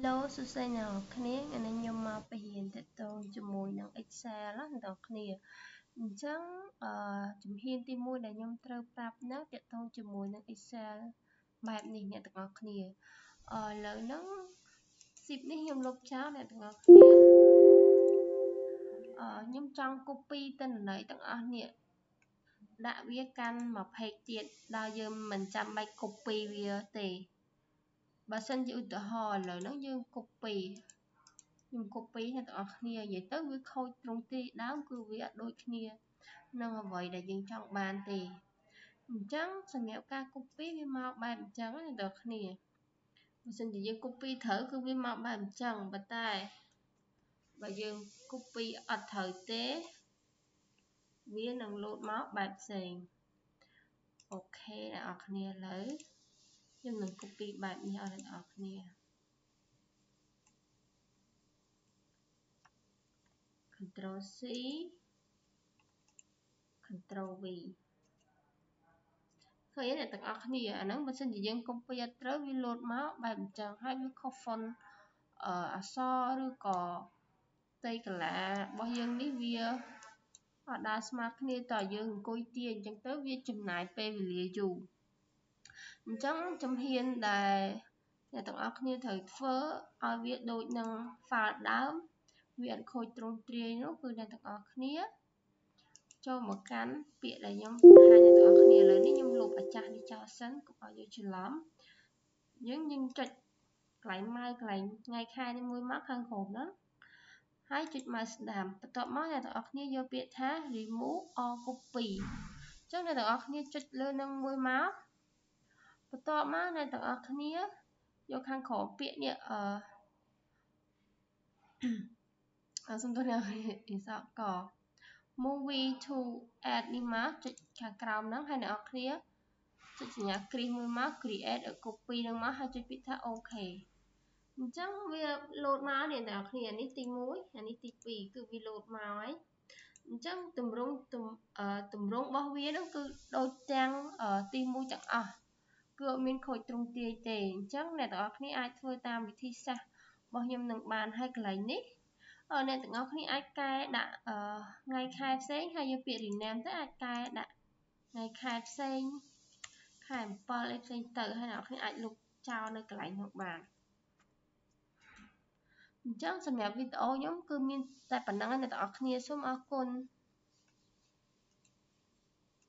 Hello សួស្តីអ្នកនរគ្នាថ្ងៃនេះខ្ញុំមកបរៀនទាក់ទងជាមួយនឹង Excel ណាអ្នកនរគ្នាអញ្ចឹងជំហានទី1ដែលខ្ញុំត្រូវប្រាប់នោះទាក់ទងជាមួយនឹង Excel បែបនេះអ្នកទាំងអស់គ្នាឥឡូវហ្នឹង sheet នេះខ្ញុំលុបចោលអ្នកទាំងអស់គ្នាខ្ញុំចង់ copy ទិន្នន័យទាំងអស់នេះដាក់វាកាន់មួយ page ទៀតដល់យើងមិនចាំបាច់ copy វាទេបើសិនជាឧទាហរណ៍ឥឡូវហ្នឹងយើង copy អ្នកទាំងអស់គ្នានិយាយទៅវាខូចត្រង់ទីដើមគឺវាអត់ដូចគ្នានឹងអ្វីដែលយើងចង់បានទេអញ្ចឹងសម្រាប់ការ copy វាមកបែបអញ្ចឹងណាអ្នកទាំងអស់គ្នាបើសិនជាយើង copy ត្រូវគឺវាមកបែបអញ្ចឹងប៉ុន្តែបើយើង copy អត់ត្រូវទេវានឹងលោតមកបែបផ្សេងអូខេអ្នកទាំងអស់គ្នាឥឡូវខ្ញុំនឹង copy បែបនេះឲ្យអ្នកទាំងអស់គ្នាCtrl C Ctrl V ឃើញអ្នកទាំងអស់គ្នាអាហ្នឹងបើសិនជាយើង copy អត់ត្រូវវាលោតមកបែបអញ្ចឹងហើយវាខុស font អក្សរឬក៏ផ្ទៃកាឡារបស់យើងនេះវាអត់ដើរស្មើគ្នាតើយើងអង្គុយទាញអញ្ចឹងទៅវាចំណាយពេលវេលាយូរអញ្ចឹងជំហានដែលអ្នកទាំងអស់គ្នាត្រូវធ្វើឲ្យវាដូចនឹង file ដើមវាអត់ខូចទ្រង់ទ្រាយនោះគឺអ្នកទាំងអស់គ្នាចូលមកកាន់ពាក្យដែលខ្ញុំបង្ហាញអ្នកទាំងអស់គ្នាឥឡូវនេះខ្ញុំលុបអាចាស់នេះចោលសិនកុំឲ្យយើងច្រឡំយើងចុចកន្លែងម៉ៅកន្លែងថ្ងៃខែនេះមួយមកខាងក្រោមហ្នឹងហើយចុច mouse ស្ដាំបន្ទាប់មកអ្នកទាំងអស់គ្នាយកពាក្យថា remove or copy អញ្ចឹងអ្នកទាំងអស់គ្នាចុចលើនឹងមួយមកបន្ទាប់មកអ្នកទាំងអស់គ្នាយកខាងក្រោមពាក្យនេះសំទោសអ្នកអក្សរក movie to add នេះមកចុចខាងក្រោមហ្នឹងហើយអ្នកនរគ្នាចុចសញ្ញាគ្រីសមួយមក create a copy ហ្នឹងមកហើយចុចពាក្យថា OK អញ្ចឹងវាលោតមកអ្នកនរគ្នានេះទី1អានេះទី2គឺវាលោតមកហើយអញ្ចឹងទម្រង់របស់វាហ្នឹងគឺដូចទាំងទី1ទាំងអស់គឺអត់មានខូចទ្រង់ទ្រាយទេអញ្ចឹងអ្នកទាំងអស់គ្នាអាចធ្វើតាមវិធីសាស្ត្ររបស់ខ្ញុំនឹងបានហើយកន្លែងនេះអ្នកទាំងអស់គ្នាអាចកែដាក់ថ្ងៃខែផ្សេងហើយយកពាក្យ rename ទៅអាចកែដាក់ថ្ងៃខែផ្សេងខែ7អីផ្សេងទៅហើយអ្នកទាំងអស់គ្នាអាចលុបចោលនៅកន្លែងនោះបានអញ្ចឹងសម្រាប់វីដេអូខ្ញុំគឺមានតែប៉ុណ្្នឹងឯងអ្នកទាំងអស់គ្នាសូមអរគុណ